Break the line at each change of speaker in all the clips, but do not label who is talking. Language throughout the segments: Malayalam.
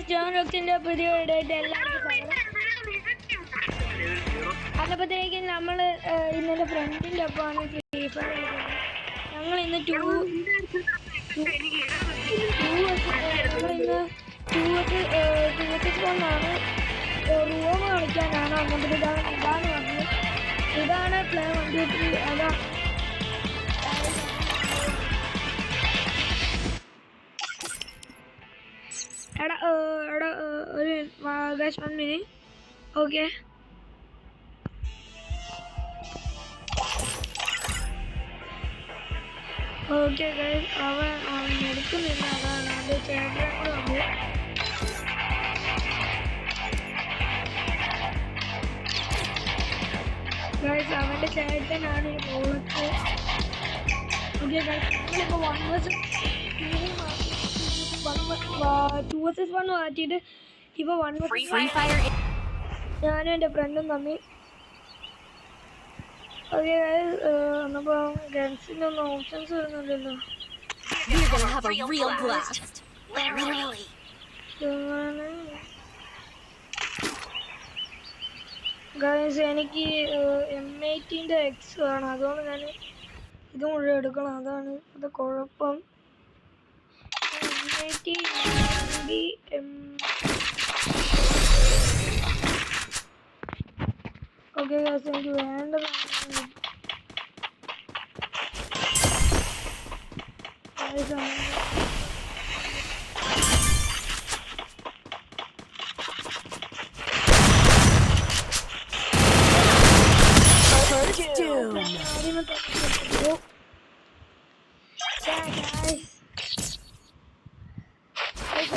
ജോൺസിന്റെ പുതിയ വീഡിയോയിട്ട് എല്ലാവർക്കും സ്വാഗതം. അതപ്പോഴത്തേക്കും നമ്മൾ ഇന്നലെ ഫ്രണ്ടിൻ്റെ ഒപ്പമാണ് ഫ്രീ ഫയർ കളിക്കുന്നത്. ഞങ്ങൾ ഇന്ന് ടൂവെന്നാണ് റൂം കളിക്കാനാണ് വന്നത്. ഇതാണ് വന്നത്. ഇതാണ് പ്ലേ 1 2 3. അതാ എടാ ഒരു guys 1 minute. Okay okay guys, അവൻ എടുക്കുന്നില്ല. അതാണ് അവൻ്റെ ചേട്ടൻ കൂടെ വന്നു. ഗൈസ് അവൻ്റെ ചേട്ടനാണ് ഈ ബോളത്ത്. ഓക്കെ ഗൈസ്, നമ്മളിപ്പോൾ 2 vs 1 മാറ്റിയിട്ട് ഇപ്പോൾ 1 vs 1 ഞാനും എൻ്റെ ഫ്രണ്ടും തമ്മിൽ. ഓക്കെ ഗൈസ്, അപ്പോൾ ഗൺസിൻ്റെ ഒന്നും ഓപ്ഷൻസ് വരുന്നില്ലല്ലോ. ഗൈസ് എനിക്ക് M18-ൻ്റെ X വേണം, അതുകൊണ്ട് ഞാൻ ഇത് മുഴുവൻ എടുക്കണം. അതാണ് അത് കുഴപ്പം. ഓക്കെ ഗൈസ്, എനിക്ക് വേണ്ടതാണ്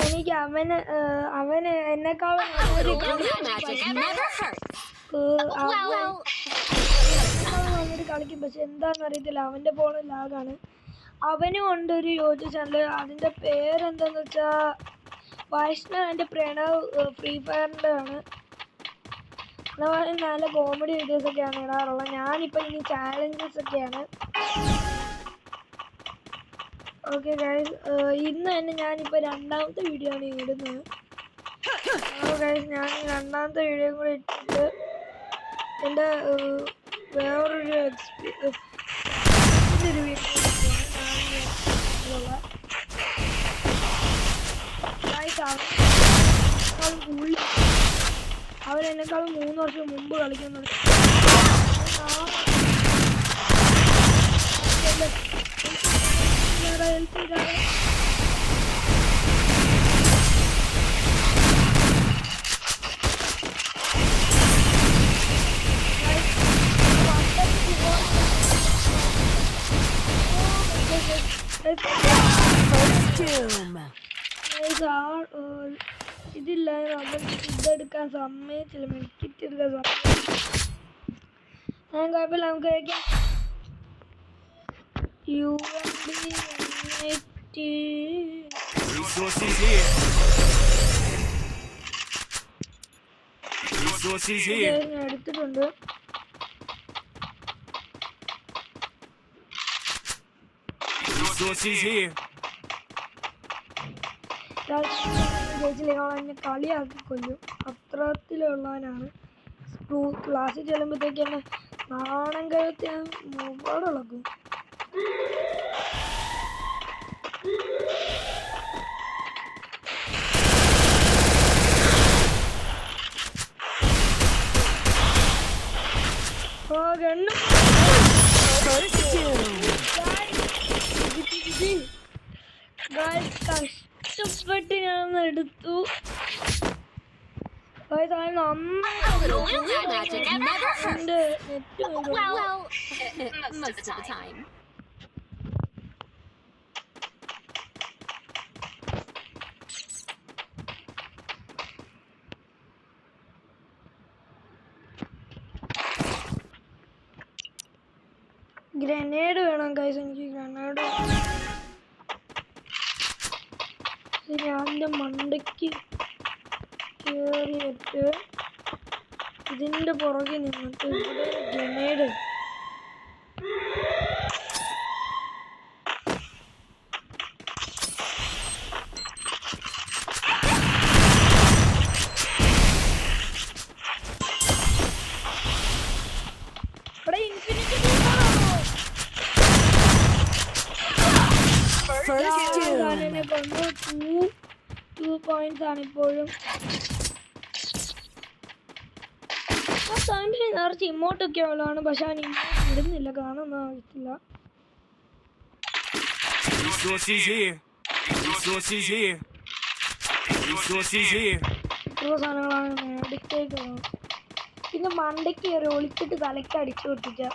എനിക്ക് അവന് എന്നെക്കാളും കളിക്കും. പക്ഷെ എന്താണെന്ന് അറിയത്തില്ല, അവൻ്റെ ഫോൺ ലാഗാണ്. അവനും ഉണ്ട് ഒരു യൂട്യൂബ് ചാനൽ. അതിൻ്റെ പേരെന്താന്ന് വെച്ചാൽ വൈഷ്ണവ് എൻ്റെ പ്രണവ് ഫ്രീ ഫയറിൻ്റെ ആണ്. നല്ല കോമഡി വീഡിയോസൊക്കെയാണ് ഇടാറുള്ളത്. ഞാനിപ്പോൾ ഇനി ചാലഞ്ചസ് ഒക്കെയാണ്. ഓക്കെ ഗൈസ്, ഇന്ന് തന്നെ ഞാനിപ്പോൾ രണ്ടാമത്തെ വീഡിയോ ആണ് ഇടുന്നത്. ഗൈസ്, ഞാൻ രണ്ടാമത്തെ വീഡിയോ കൂടെ ഇട്ടിട്ട് എൻ്റെ വേറൊരു വീഡിയോ അവരെന്നെക്കാളും 3 വർഷം മുമ്പ് കളിക്കുന്നത്. ഇതില്ല, അവൻ ഇതെടുക്കാൻ സമ്മതിച്ചില്ല. മെഡിക്കറ്റ് എടുക്കാൻ സമ്മതിച്ചില്ല. ഞാൻ കുഴപ്പമില്ല, നമുക്ക് കഴിക്കാം. എടുത്തിട്ടുണ്ട്. എന്നെ കളിയാക്കിക്കൊല്ലും, അത്രത്തിലുള്ളവനാണ്. ക്ലാസ്സിൽ ചെല്ലുമ്പോഴത്തേക്ക് തന്നെ നാണം കഴുത്തി ഞാൻ മുമ്പോടിളക്കും. കഷ്ടപ്പെട്ട് ഞാനൊന്ന് എടുത്തു. ഗ്രനേഡ് വേണം ഗൈസ്, എനിക്ക് ഗ്രനേഡ്. ഞാൻ മണ്ടയ്ക്ക് കയറിയിട്ട് ഇതിൻ്റെ പുറകെ നിന്നിട്ട് ഇവിടെ ഗ്രനേഡ്. 2 points ആണ് ഇപ്പോഴും. ആ സമയം നിറച്ച് ഇമോട്ടൊക്കെ ഉള്ളതാണ്, പക്ഷെ അവൻ ഇമോട്ട് ഇടുന്നില്ല, കാണുന്ന ആവശ്യമില്ല. ഇത്ര സാധനങ്ങളാണ് മേടിച്ചേക്കുന്നത്. പിന്നെ മണ്ടയ്ക്ക് കയറി ഒളിച്ചിട്ട് തലയ്ക്ക് അടിച്ചു പൊട്ടിക്കാം.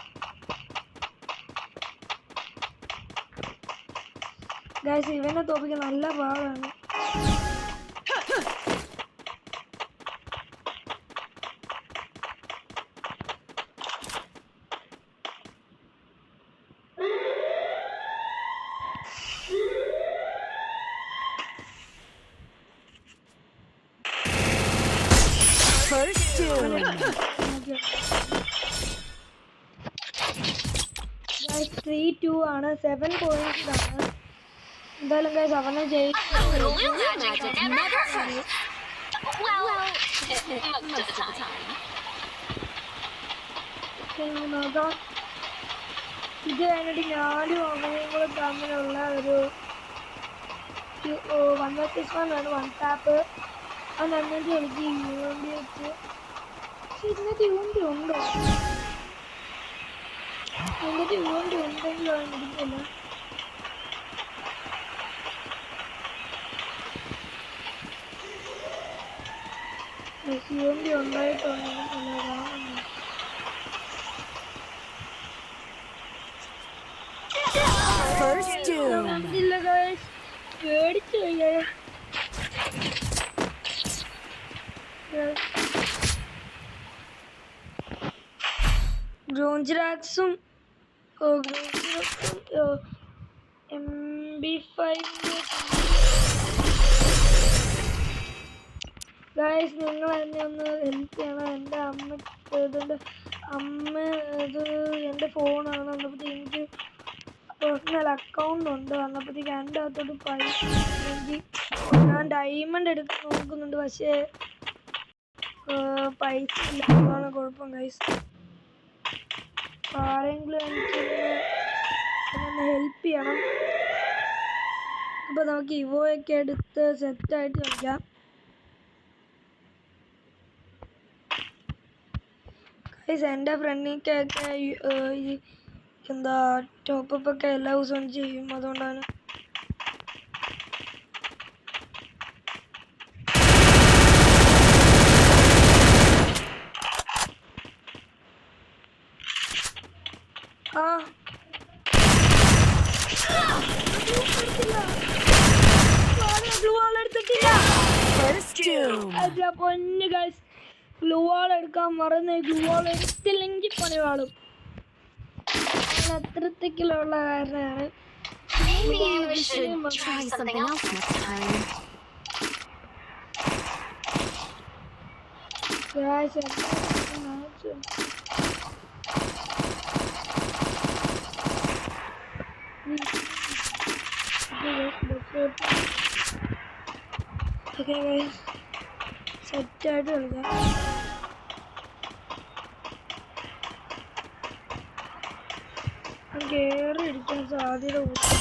ഗൈസ് ഇവനെ തോപ്പിക്കാൻ നല്ല പാടാണ്. ഗൈസ് 3-2 ആണ്, 7 points ആണ്. എന്തായാലും ഗൈസ് അവനെ ജയിച്ചു. നോക്കാം. ഇത് കഴിഞ്ഞിട്ട് ഞാനും അവനെയും കൂടെ തമ്മിലുള്ള ഒരു 1 vs 1 ആണ്, 1 tap. അത് നന്നായിട്ട് കളിച്ച് യൂണ്ടി വെച്ച്. പക്ഷെ ഇതിനകത്ത് യൂണ്ടി ഉണ്ടോ? ഇതിനകത്ത് യൂണ്ടി ഉണ്ടെങ്കിലും അവൻ ഇരിക്കില്ല. യൂണ്ടി ഉണ്ടായിട്ടുണ്ടെങ്കിൽ പേടിച്ചു പോയി. ഗ്രോഞ്ചറാക്സും MP5 ഗൈസ് നിങ്ങൾ എന്നെ ഒന്ന് ഹെൽപ്പ് ചെയ്യണം. എൻ്റെ അമ്മ ഇത് എൻ്റെ ഫോണാണ്. വന്നപ്പോഴത്തേക്ക് എനിക്ക് പേഴ്സണൽ അക്കൗണ്ട് ഉണ്ട്. വന്നപ്പോഴത്തേക്ക് എൻ്റെ അകത്തോട്ട് പൈസ ഇല്ലെങ്കിൽ ഞാൻ ഡയമണ്ട് എടുത്ത് നോക്കുന്നുണ്ട്, പക്ഷേ പൈസ ഇല്ല. അതാണ് കുഴപ്പം ഗൈസ്. ആരെങ്കിലും എനിക്കൊന്ന് ഹെൽപ്പ് ചെയ്യണം. അപ്പോൾ നമുക്ക് ഇവോയൊക്കെ എടുത്ത് സെറ്റായിട്ട് കളിക്കാം. ഗൈസ് എൻ്റെ ഫ്രണ്ടിക്കൊക്കെ എന്താ ടോപ്പപ്പ് ഒക്കെ എല്ലാ ദിവസവും ചെയ്യും, അതുകൊണ്ടാണ്. പൊന്നു ഗൈസ് ഗ്ലൂ വാൾ എടുക്കാൻ മറന്ന് ഗ്ലൂ വാൾ എടുത്തില്ലെങ്കിൽ പണി വാളും. അത്രത്തേക്കുള്ള കാരണമാണ്. ഓക്കെ ഗൈസ് സെറ്റായിട്ട് കളിക്കാം. കയറി ഇരിക്കാൻ സാധ്യത കൂട്ടും.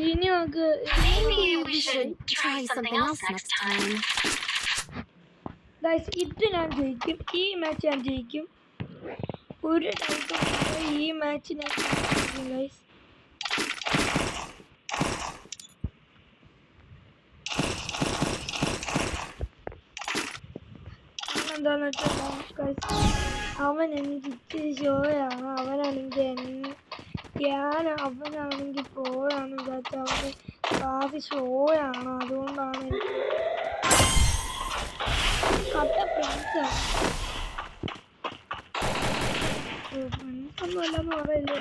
ഇനി നമുക്ക് ഗൈസ് ഇത് ഞാൻ ജയിക്കും. ഈ മാച്ച് ഞാൻ ജയിക്കും, ഒരു ഡൗട്ടും. ഈ മാച്ച് ഞാൻ ജയിക്കും ഗൈസ്. എന്താന്ന് വെച്ചാൽ അവൻ എനിക്ക് ഇച്ചിരി ഷോയാണ്. അവനാണെങ്കിൽ അവനാണെങ്കിൽ പോയാണെന്ന് വിചാരിച്ചാൽ അവന് ക്ലാസ് ഷോയാണ്. അതുകൊണ്ടാണ് എനിക്ക് കട്ട ഫ്രണ്ട്സാണ്. ഫ്രണ്ട്സൊന്നും അല്ലെന്ന് പറയില്ല.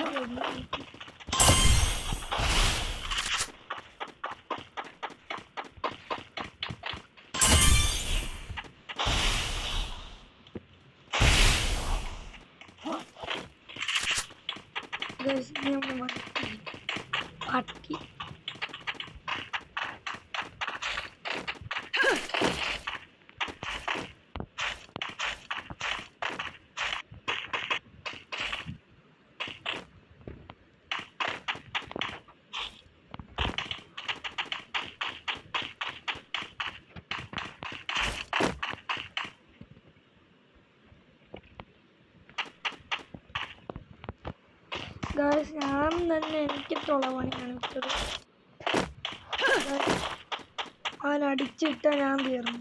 അവനെ വളർത്തി പട്ടി. ഗൈസ് ഞാൻ തന്നെ എനിക്കിട്ടുള്ള പണിയാണ് വിട്ടത്. അവൻ അടിച്ചിട്ട ഞാൻ തീർന്നു.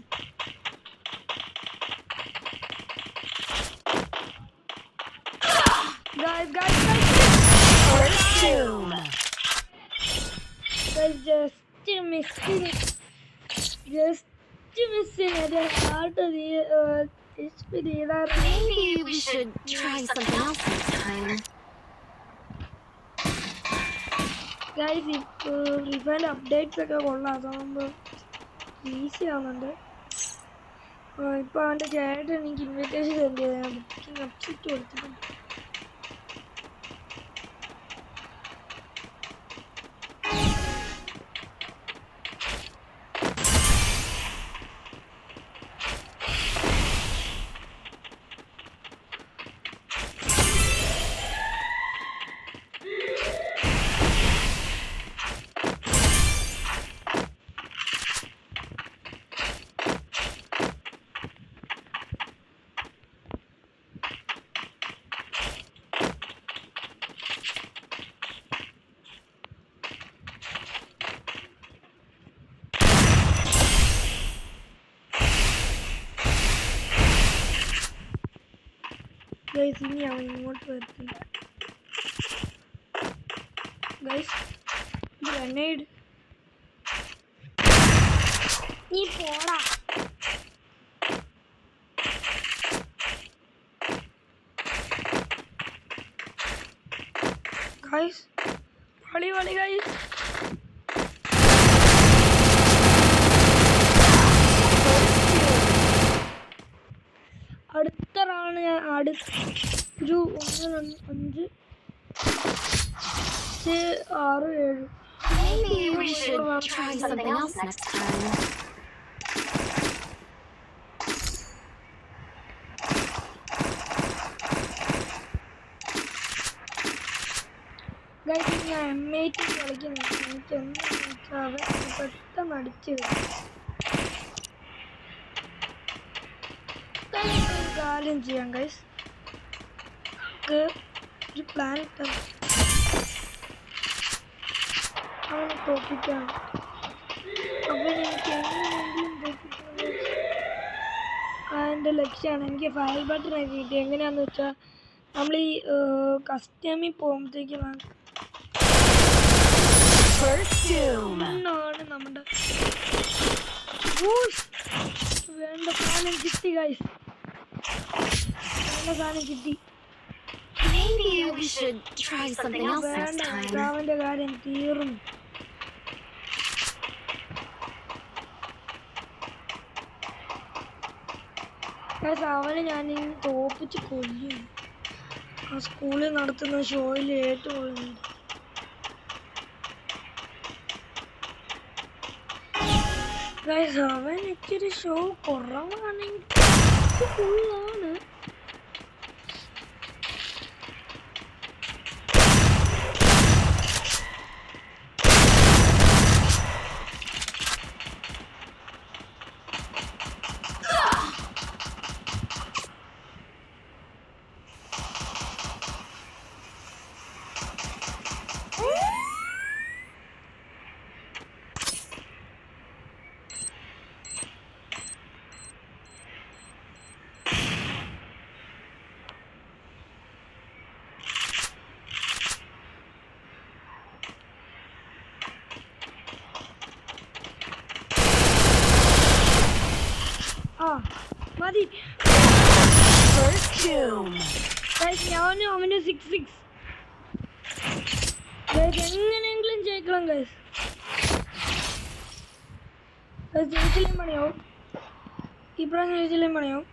ജസ്റ്റ് മിസ്സിന് ഹാർട്ട് ഗൈസ് ഇപ്പോൾ റിഫൈൻഡ് അപ്ഡേറ്റ്സ് ഒക്കെ കൊള്ളാം. അതാകുമ്പോൾ ഈസി ആവുന്നുണ്ട്. ഇപ്പോൾ അവൻ്റെ ചേട്ടൻ എനിക്ക് ഇൻവിറ്റേഷൻ സെൻഡ് ചെയ്ത് ഞാൻ ബുക്കിംഗ് അപ്സെറ്റ് കൊടുത്തിട്ടുണ്ട്. ഗൈസ് ഇനി അവൻ ഇങ്ങോട്ട് വരത്തില്ല. ഗൈസ് ഗ്രനേഡ് നീ പോടാ. ഗൈസ് വളി വളി ഗൈസ്. അടുത്ത റൗണ്ട് ഞാൻ ഒരു 1 2 5 6 7
Maybe we should try something else next time.
Guys ഞാൻ M18 കളിക്കുന്നുണ്ട്. എനിക്ക് എന്താണെന്ന് വെച്ചാൽ അവൻ പെട്ടെന്ന് അടിച്ചു വരും. കാര്യം ചെയ്യാം ഗൈസ്. നമുക്ക് ഒരു പ്ലാൻ ഇട്ടാൽ അവനെ തോപ്പിക്കാം. അവൻ എനിക്ക് എങ്ങനെയെങ്കിലും തോപ്പിക്കണം. എൻ്റെ ലക്ഷ്യമാണ്. എനിക്ക് ഫയൽ ബട്ടൺ ആക്കി കിട്ടി. എങ്ങനെയാണെന്ന് വെച്ചാൽ നമ്മൾ ഈ കസ്റ്റമിൽ പോകുമ്പോഴത്തേക്കാണ് നമ്മുടെ വേണ്ട സാധനം കിട്ടി ഗൈസ്. വേണ്ട സാധനം കിട്ടി.
Maybe we should try something else next time.
അവൻ്റെ കാര്യം തീർന്നു. അവനെ ഞാൻ തോപ്പിച്ച് കൊല്ലും. ആ സ്കൂളിൽ നടത്തുന്ന ഷോയിൽ ഏറ്റവും അവൻ ഇച്ചിരി ഷോ കുറവാണെങ്കിൽ ഫുള്ളാണ്. മതി. ഞാനും അവന് 6-6 എങ്ങനെയെങ്കിലും ജയിക്കണം ഗൈസ്. ജയിച്ചില്ലേ പണിയാവും. ഇപ്രാവശ്യം ജയിച്ചില്ലേ പണിയാവും.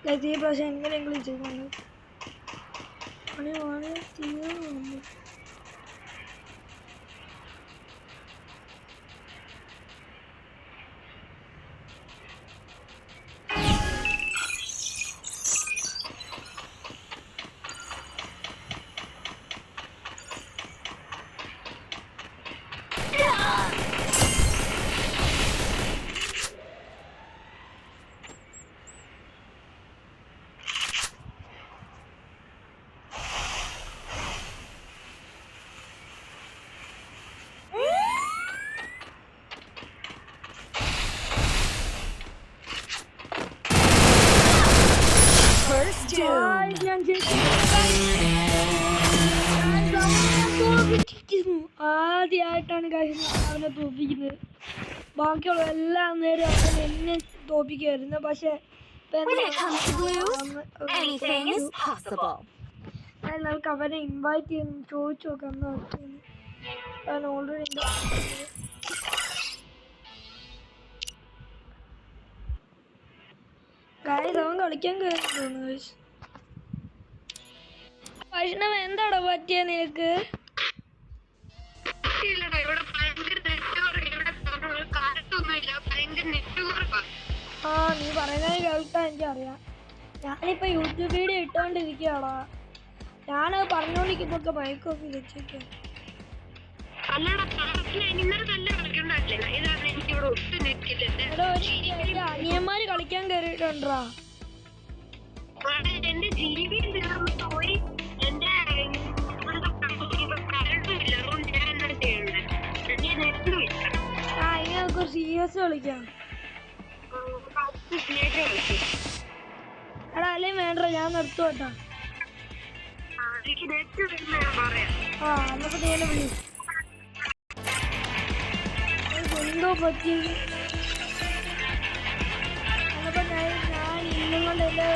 ഗൈസ് ഈ പ്രാവശ്യം എങ്ങനെയെങ്കിലും ചെയ്യുന്നുണ്ട് പണി വളരെ തീർന്നു.
First doom.
ഞാൻ തോൽപ്പിച്ചിരിക്കുന്നു. ആദ്യമായിട്ടാണ് കാര്യം അവനെ തോൽപ്പിക്കുന്നത്. ബാക്കിയുള്ള എല്ലാ നേരം അവൻ എന്നെ തോൽപ്പിക്കുമായിരുന്നു. പക്ഷെ
When it comes to blues, anything is possible.
നമുക്ക് അവനെ ഇൻവൈറ്റ് ചെയ്യുന്നു ചോദിച്ചു നോക്കാം എന്താ പറ്റുന്നത്. അവൻ ഓൾറെഡി ഗൈസ് അവൻ കളിക്കാൻ കയറിയിരുന്നു. വൈഷ്ണവ് എന്താടാ പറ്റിയ നിനക്ക്? ആ നീ പറയുന്നത് കേൾക്കാൻ എനിക്കറിയാം. ഞാനിപ്പോ യൂട്യൂബ് വീഡിയോ ഇട്ടോണ്ടിരിക്കുകയാടാ. ഞാനത് പറഞ്ഞോണ്ടിരിക്കുമ്പോ മൈക്ക് ഓഫ് വെച്ചേക്കാം. അനിയന്മാര് കളിക്കാൻ കയറിയിട്ടുണ്ടാ. ആ ഇനി നമുക്ക് CS കളിക്കാം. എടാ അല്ലെങ്കിൽ വേണ്ട ഞാൻ നിർത്തുവട്ടാ. ആ എന്നപ്പോ നേരെ വിളി എന്തോ പറ്റി. എന്നപ്പോ ഞാൻ ഇന്നും കൊണ്ട് എന്റെ